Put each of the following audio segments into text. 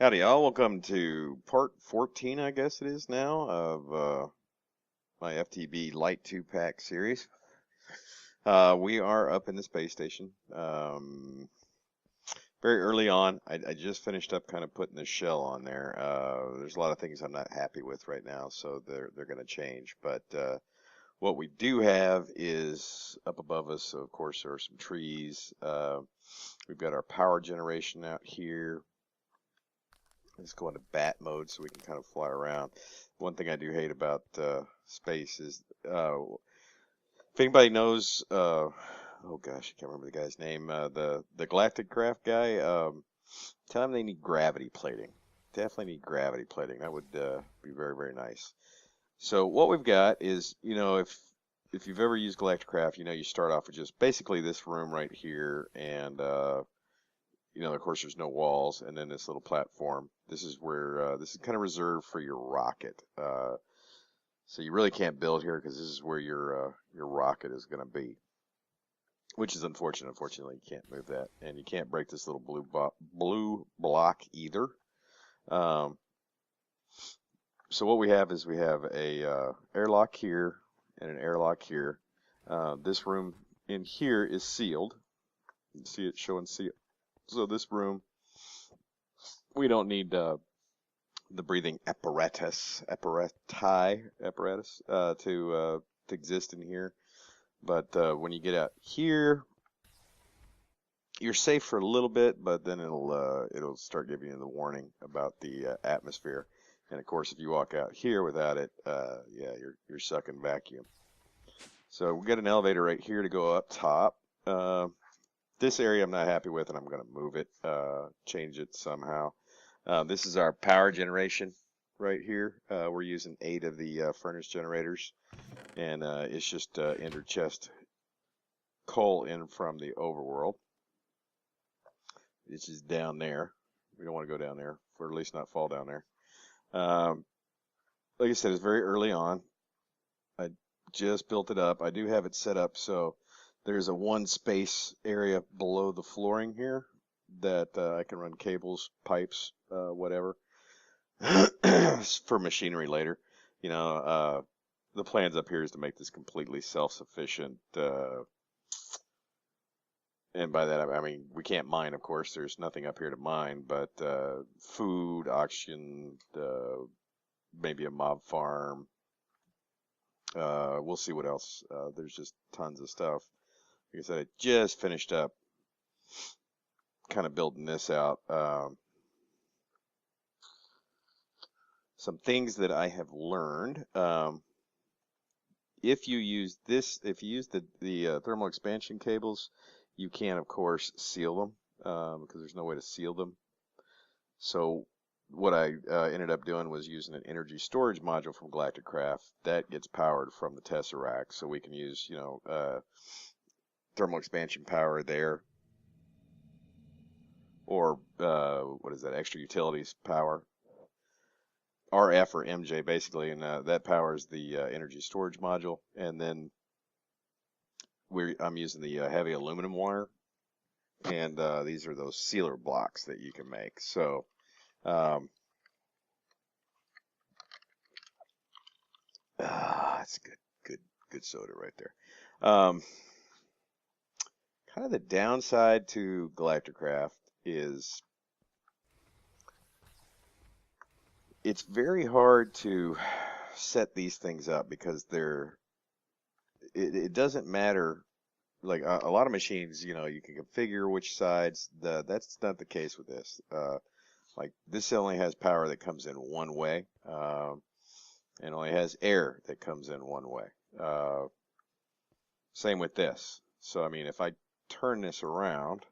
Howdy, y'all. Welcome to part 14, I guess it is now, of my FTB Lite 2-pack series. We are up in the space station. Very early on, I just finished up kind of putting the shell on there. There's a lot of things I'm not happy with right now, so they're going to change. But what we do have is up above us, of course, there are some trees. We've got our power generation out here. Let's go into bat mode so we can kind of fly around. One thing I do hate about space is, if anybody knows, oh gosh, I can't remember the guy's name, the Galactic Craft guy, tell them they need gravity plating. Definitely need gravity plating. That would be very, very nice. So what we've got is, if you've ever used Galactic Craft, you start off with just basically this room right here, and of course, there's no walls, and then this little platform. This is where this is kind of reserved for your rocket. So you really can't build here because this is where your rocket is going to be, which is unfortunate. Unfortunately, you can't move that, and you can't break this little blue block either. So what we have is we have a airlock here and an airlock here. This room in here is sealed. You see it showing sealed. So this room, we don't need the breathing apparatus to exist in here. But when you get out here, you're safe for a little bit, but then it'll start giving you the warning about the atmosphere. And of course, if you walk out here without it, yeah, you're sucking vacuum. So we got an elevator right here to go up top. This area I'm not happy with, and I'm going to move it, change it somehow. This is our power generation right here. We're using 8 of the furnace generators, and it's just ender chest coal in from the overworld. It's just down there. We don't want to go down there, or at least not fall down there. Like I said, it's very early on. I just built it up. I do have it set up so there's a one space area below the flooring here that I can run cables, pipes, whatever, for machinery later. The plans up here is to make this completely self-sufficient. And by that, I mean, we can't mine, of course. There's nothing up here to mine, but food, oxygen, maybe a mob farm. We'll see what else. There's just tons of stuff. Like I said, I just finished up kind of building this out. Some things that I have learned. If you use the thermal expansion cables, you can, of course, seal them because there's no way to seal them. So what I ended up doing was using an energy storage module from Galactic Craft that gets powered from the Tesseract, so we can use, thermal expansion power there, or what is that, extra utilities power, RF or MJ basically, and that powers the energy storage module. And then I'm using the heavy aluminum wire, and these are those sealer blocks that you can make. So it's good soda right there. Kind of the downside to Galactic Craft is it's very hard to set these things up because it doesn't matter. Like a lot of machines, you can configure which sides. That's not the case with this. Like this only has power that comes in one way, and only has air that comes in one way. Same with this. So I mean, if I turn this around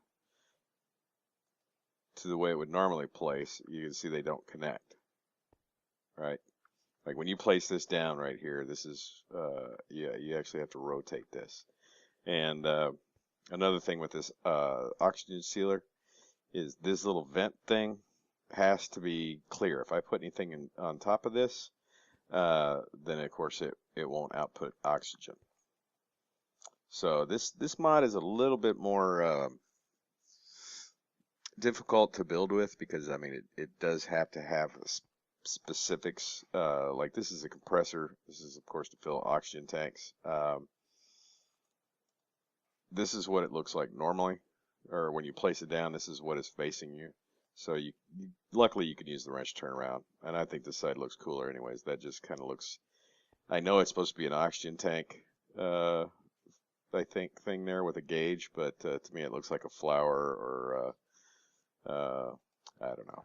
to the way it would normally place, you can see they don't connect, right? Like when you place this down right here, this is, yeah, you actually have to rotate this. And another thing with this oxygen sealer is this little vent thing has to be clear. If I put anything on top of this, then of course it won't output oxygen. So this mod is a little bit more difficult to build with because I mean it does have to have specifics. Like this is a compressor. This is of course to fill oxygen tanks. This is what it looks like normally, or when you place it down, this is what is facing you. So luckily you can use the wrench to turn around, and I think this side looks cooler anyways. That just kind of looks. I know it's supposed to be an oxygen tank, I think thing there with a gauge, but to me it looks like a flower or I don't know,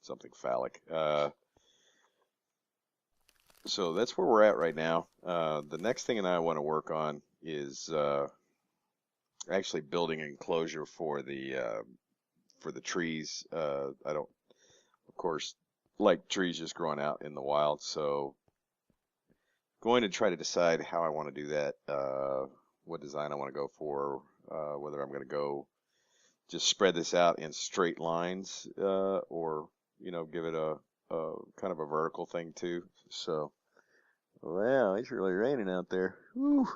something phallic. So that's where we're at right now. The next thing that I want to work on is actually building an enclosure for the trees. I don't, of course, like trees just growing out in the wild, so going to try to decide how I want to do that, what design I want to go for, whether I'm going to go just spread this out in straight lines, or give it a kind of a vertical thing too. So, wow, it's really raining out there. Whew.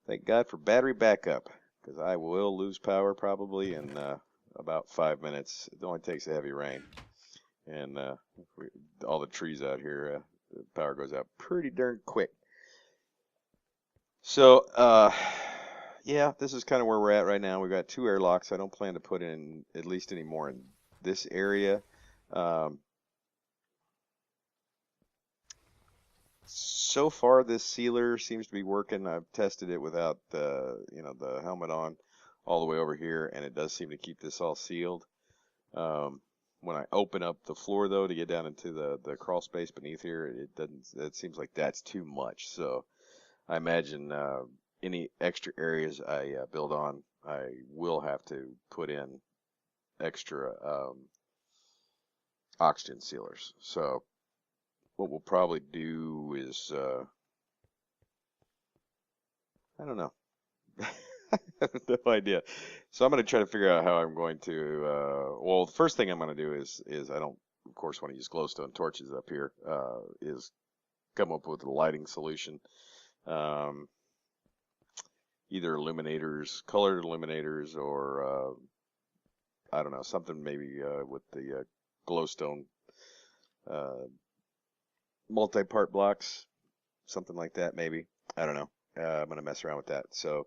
Thank God for battery backup, because I will lose power probably in about 5 minutes. It only takes a heavy rain, and all the trees out here, the power goes out pretty darn quick. So, yeah, this is kind of where we're at right now. We've got 2 airlocks. I don't plan to put in at least any more in this area. So far, this sealer seems to be working. I've tested it without the helmet on all the way over here, and it does seem to keep this all sealed. When I open up the floor, though, to get down into the crawl space beneath here, it doesn't. It seems like that's too much. So I imagine any extra areas I build on, I will have to put in extra oxygen sealers. So what we'll probably do is, I don't know. I have no idea. So I'm going to try to figure out how I'm going to, well, the first thing I'm going to do is I don't, of course, want to use glowstone torches up here, is come up with a lighting solution. Either illuminators, colored illuminators, or I don't know, something maybe with the glowstone multi-part blocks, something like that maybe. I don't know. I'm going to mess around with that. So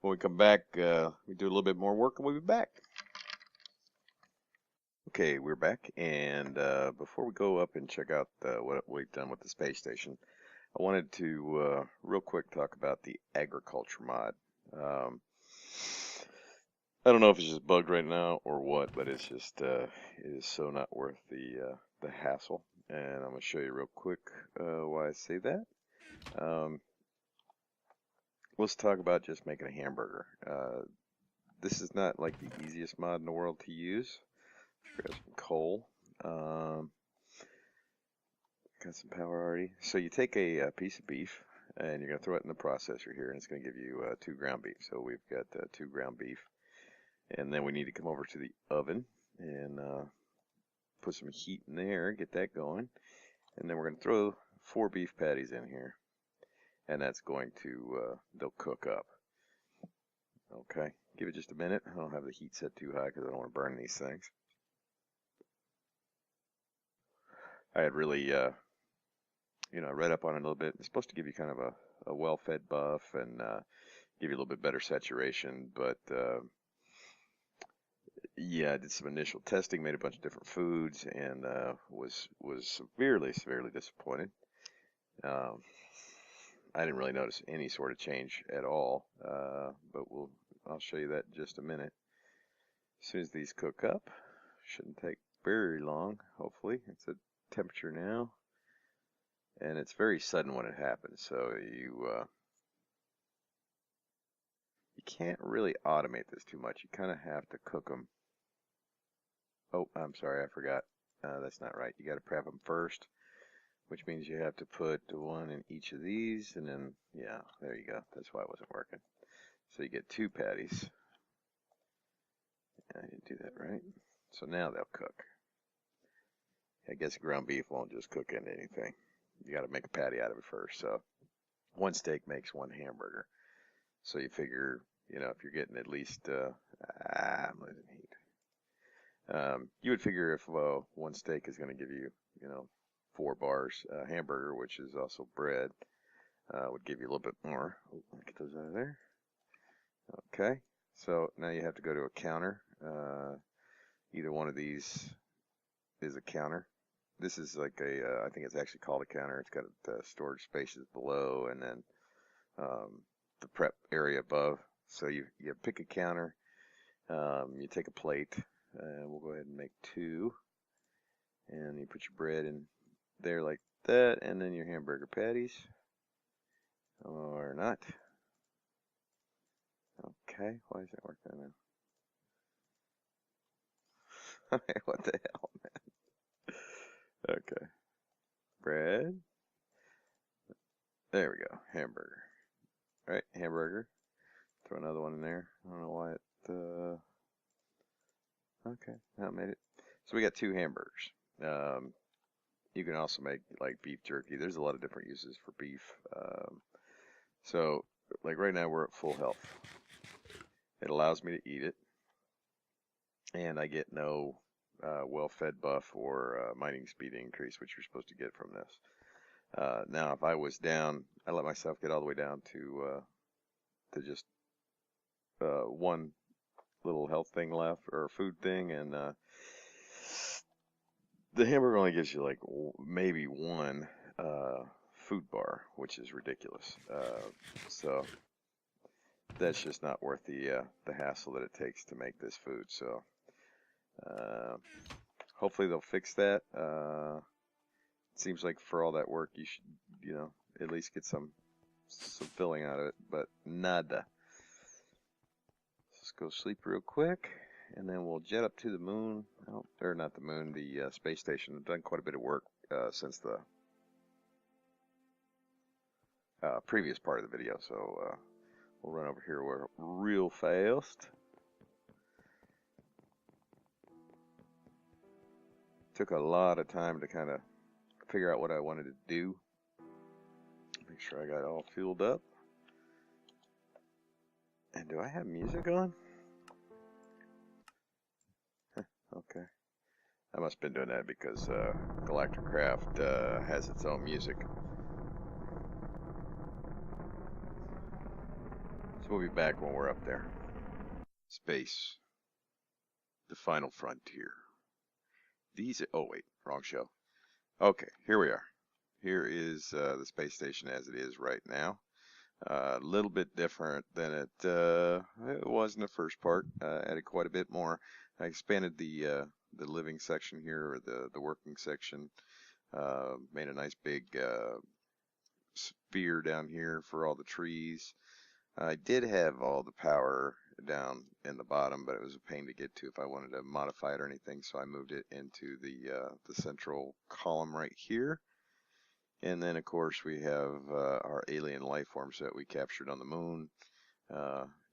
when we come back, we do a little bit more work and we'll be back. Okay, we're back, and before we go up and check out what we've done with the space station, I wanted to real quick talk about the agriculture mod. I don't know if it's just bugged right now or what, but it's just it is so not worth the hassle. And I'm gonna show you real quick why I say that. Let's talk about just making a hamburger. This is not like the easiest mod in the world to use. Grab some coal. Got some power already. So you take a piece of beef and you're going to throw it in the processor here, and it's going to give you 2 ground beef. So we've got 2 ground beef. And then we need to come over to the oven and put some heat in there, get that going. And then we're going to throw 4 beef patties in here. And that's going to, they'll cook up. Okay, give it just a minute. I don't have the heat set too high because I don't want to burn these things. I had really, I read up on it a little bit. It's supposed to give you kind of a well-fed buff and give you a little bit better saturation. But yeah, I did some initial testing, made a bunch of different foods, and was severely disappointed. I didn't really notice any sort of change at all, but I'll show you that in just a minute. As soon as these cook up, shouldn't take very long, hopefully. It's at temperature now, and it's very sudden when it happens, so you can't really automate this too much. You kind of have to cook them. Oh, I'm sorry, I forgot. That's not right. You got to prep them first, which means you have to put 1 in each of these, and then, yeah, there you go. That's why it wasn't working. So you get 2 patties. I didn't do that right. So now they'll cook. I guess ground beef won't just cook into anything. You got to make a patty out of it first. So 1 steak makes 1 hamburger. So you figure, if you're getting at least, I'm losing heat. You would figure if one steak is going to give you, 4 bars, hamburger, which is also bread, would give you a little bit more. Oh, let me get those out of there. Okay, so now you have to go to a counter. Either one of these is a counter. This is like I think it's actually called a counter. It's got storage spaces below and then the prep area above. So you pick a counter, you take a plate, we'll go ahead and make 2, and you put your bread in there like that, and then your hamburger patties, or not. Okay, why is that working now? What the hell, man? Okay, bread. There we go, hamburger. All right, hamburger. Throw another one in there. I don't know why it. Okay, that made it. So we got 2 hamburgers. You can also make like beef jerky. There's a lot of different uses for beef. So like right now we're at full health. It allows me to eat it, and I get no well-fed buff or mining speed increase, which you're supposed to get from this. Now, if I was down, I let myself get all the way down to just one little health thing left or food thing, and the hamburger only gives you like maybe 1 food bar, which is ridiculous. So that's just not worth the hassle that it takes to make this food. So hopefully they'll fix that. It seems like for all that work, you should, at least get some filling out of it, but nada. Let's go sleep real quick, and then we'll jet up to the moon. Oh, or not the moon, the space station. I've done quite a bit of work since the previous part of the video, so we'll run over here real fast. Took a lot of time to kind of figure out what I wanted to do. Make sure I got it all fueled up. And do I have music on? Okay. I must have been doing that because Galacticraft has its own music. So we'll be back when we're up there. Space. The final frontier. Oh wait, wrong show. Okay, here we are. Here is the space station as it is right now. A little bit different than it was in the first part. Added quite a bit more. I expanded the living section here, or the working section. Made a nice big sphere down here for all the trees. I did have all the power down in the bottom, but it was a pain to get to if I wanted to modify it or anything, so I moved it into the central column right here. And then, of course, we have our alien life forms that we captured on the moon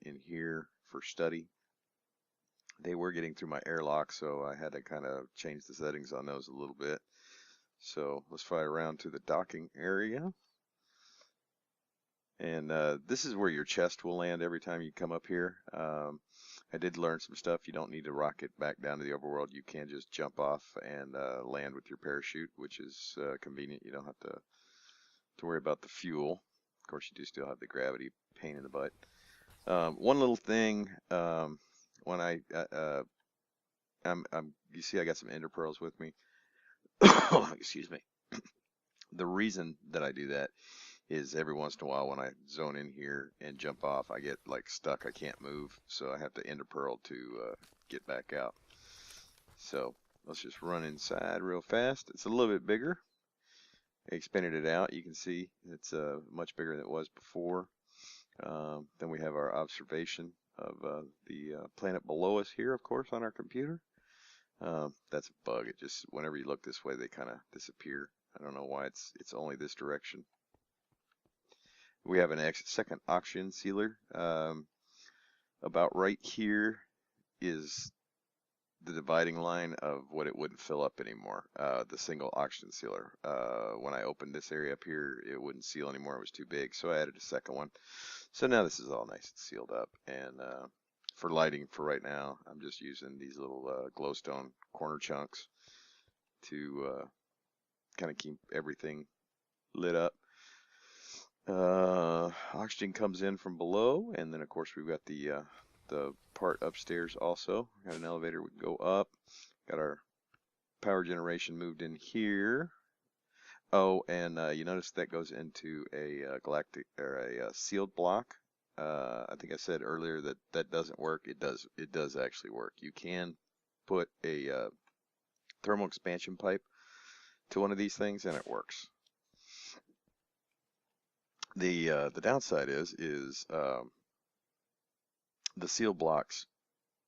in here for study. They were getting through my airlock, so I had to kind of change the settings on those a little bit. So let's fly around to the docking area. And this is where your chest will land every time you come up here. I did learn some stuff. You don't need to rocket back down to the overworld. You can just jump off and land with your parachute, which is convenient. You don't have to worry about the fuel. Of course, you do still have the gravity pain in the butt. One little thing, when you see I got some ender pearls with me. Excuse me. The reason that I do that is every once in a while when I zone in here and jump off, I get like stuck. I can't move, so I have to ender pearl to get back out. So let's just run inside real fast. It's a little bit bigger. I expanded it out. You can see it's much bigger than it was before. Then we have our observation of the planet below us here, of course, on our computer. That's a bug. It just, whenever you look this way, they kind of disappear. I don't know why it's only this direction. We have an second oxygen sealer. About right here is the dividing line of what it wouldn't fill up anymore. The single oxygen sealer. When I opened this area up here, it wouldn't seal anymore. It was too big, so I added a second one. So now this is all nice and sealed up. And for lighting for right now, I'm just using these little glowstone corner chunks to kind of keep everything lit up. Oxygen comes in from below, and then of course we've got the part upstairs also. Got an elevator we can go up. Got our power generation moved in here. Oh, and you notice that goes into a galactic or a sealed block. I think I said earlier that that doesn't work. It does. It does actually work. You can put a thermal expansion pipe to one of these things, and it works. The downside is the seal blocks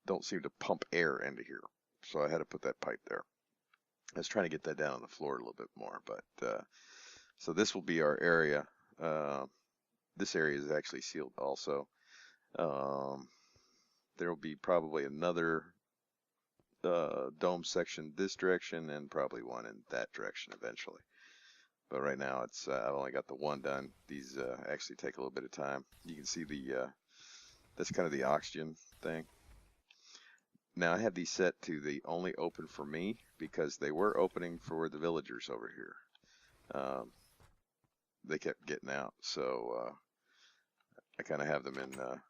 don't seem to pump air into here, so I had to put that pipe there. I was trying to get that down on the floor a little bit more, but so this will be our area. This area is actually sealed also. There will be probably another dome section this direction and probably one in that direction eventually. But right now it's I've only got the one done. These actually take a little bit of time. You can see that's kind of the oxygen thing. Now I have these set to the only open for me because they were opening for the villagers over here. They kept getting out, so I kind of have them in a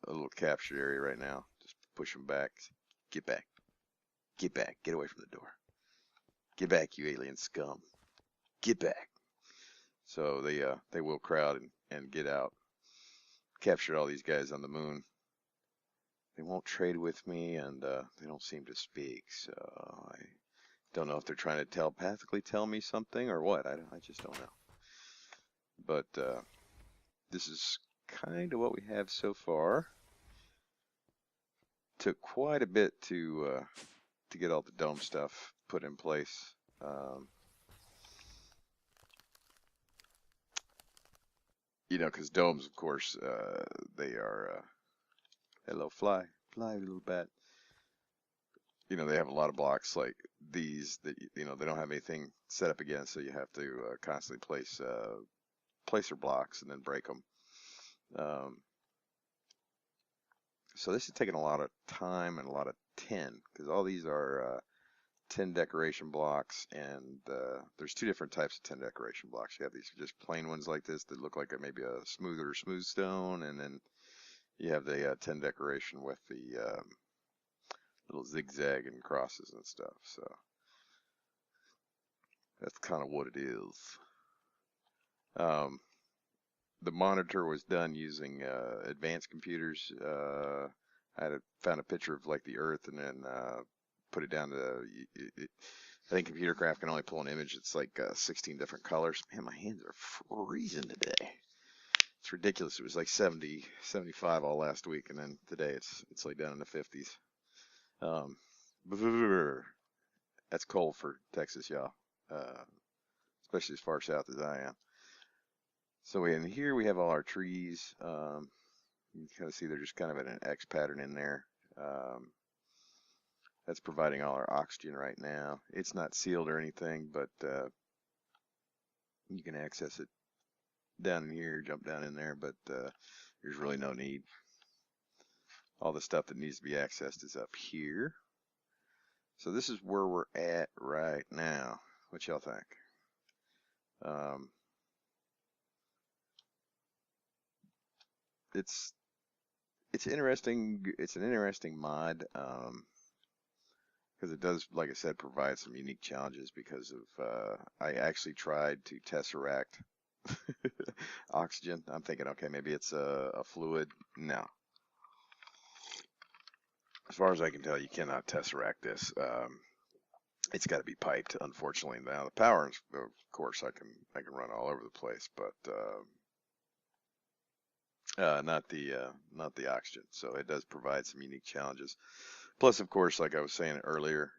little captured area right now. Just push them back. Get back. Get back. Get away from the door. Get back, you alien scum. Get back. So they will crowd and get out. Captured all these guys on the moon. They won't trade with me, and they don't seem to speak. So I don't know if they're trying to telepathically tell me something or what. I just don't know. But this is kind of what we have so far. Took quite a bit to get all the dome stuff put in place. You know, because domes, of course, they are hello, fly, little bat. You know, they have a lot of blocks like these that you know they don't have anything set up again, so you have to constantly place placer blocks and then break them. So this is taking a lot of time and a lot of tin because all these are tin decoration blocks, and there's two different types of tin decoration blocks. You have these just plain ones like this that look like maybe a smoother smooth stone, and then you have the tin decoration with the little zigzag and crosses and stuff. So that's kind of what it is. The monitor was done using advanced computers. I found a picture of like the Earth and then put it down to. I think Computercraft can only pull an image. It's like 16 different colors. Man, my hands are freezing today. It's ridiculous. It was like 70, 75 all last week, and then today it's like down in the 50s. That's cold for Texas, y'all. Especially as far south as I am. So in here we have all our trees. You can kind of see they're just kind of in an X pattern in there. That's providing all our oxygen right now. It's not sealed or anything, but you can access it down in here, jump down in there, but there's really no need. All the stuff that needs to be accessed is up here. So this is where we're at right now. What y'all think? It's interesting. It's an interesting mod because it does, like I said, provide some unique challenges. Because of I actually tried to tesseract oxygen. I'm thinking, okay, maybe it's a fluid. No. As far as I can tell, you cannot tesseract this. It's got to be piped. Unfortunately, now the power, of course, I can run all over the place, but not the oxygen. So it does provide some unique challenges. Plus, of course, like I was saying earlier,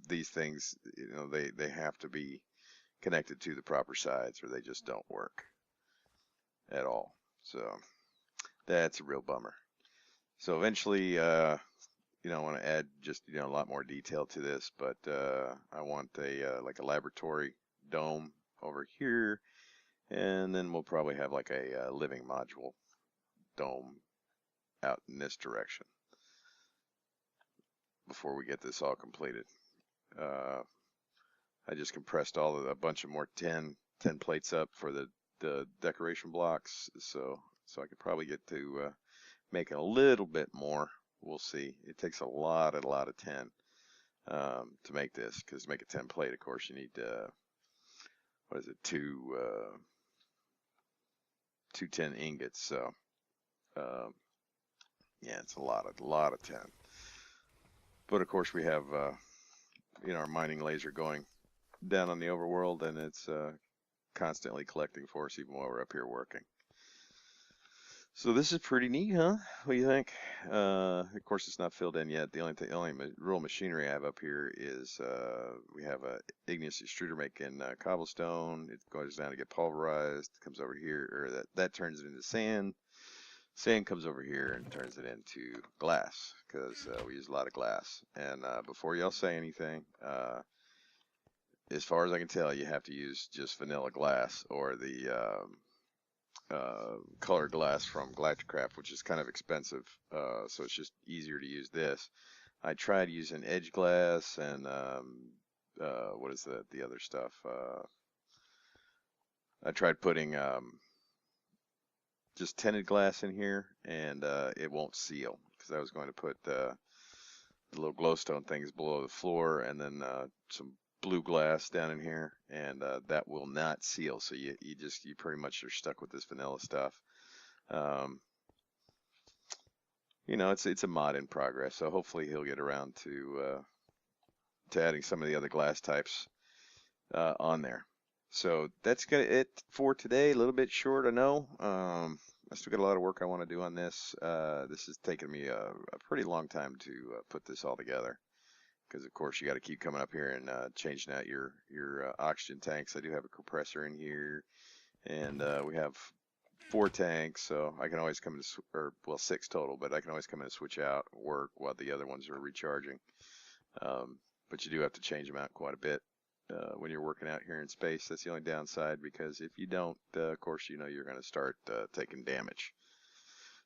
these things, you know, they have to be connected to the proper sides, or they just don't work at all. So that's a real bummer. So eventually, you know, I want to add just, you know, a lot more detail to this, but I want like a laboratory dome over here, and then we'll probably have like a living module dome out in this direction before we get this all completed. I just compressed a bunch of more 10 plates up for the decoration blocks, so I could probably get to making a little bit more. We'll see. It takes a lot of 10 to make this, because to make a 10 plate, of course, you need what is it, two 10 ingots. So yeah, it's a lot of 10. But of course, we have our mining laser going down on the overworld, and it's constantly collecting for us even while we're up here working. So this is pretty neat, huh? What do you think? Of course, it's not filled in yet. The only real machinery I have up here is we have a igneous extruder making cobblestone. It goes down to get pulverized. Comes over here, or that turns it into sand. Sand comes over here and turns it into glass, because we use a lot of glass. And before y'all say anything, as far as I can tell, you have to use just vanilla glass, or the colored glass from Galacticraft, which is kind of expensive, so it's just easier to use this. I tried using edge glass and what is the other stuff? I tried putting just tinted glass in here, and it won't seal, because I was going to put the little glowstone things below the floor, and then some blue glass down in here, and that will not seal. So you pretty much are stuck with this vanilla stuff. It's a mod in progress, so hopefully he'll get around to adding some of the other glass types on there. So that's it for today. A little bit short, I know. I still got a lot of work I want to do on this. This has taken me a pretty long time to put this all together, because of course you got to keep coming up here and changing out your oxygen tanks. I do have a compressor in here, and we have 4 tanks, so I can always come in, well, 6 total, but I can always come in and switch out, work while the other ones are recharging. But you do have to change them out quite a bit when you're working out here in space. That's the only downside, because if you don't, of course, you're going to start taking damage.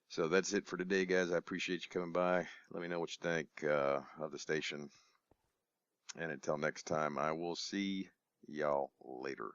So that's it for today, guys. I appreciate you coming by. Let me know what you think of the station. And until next time, I will see y'all later.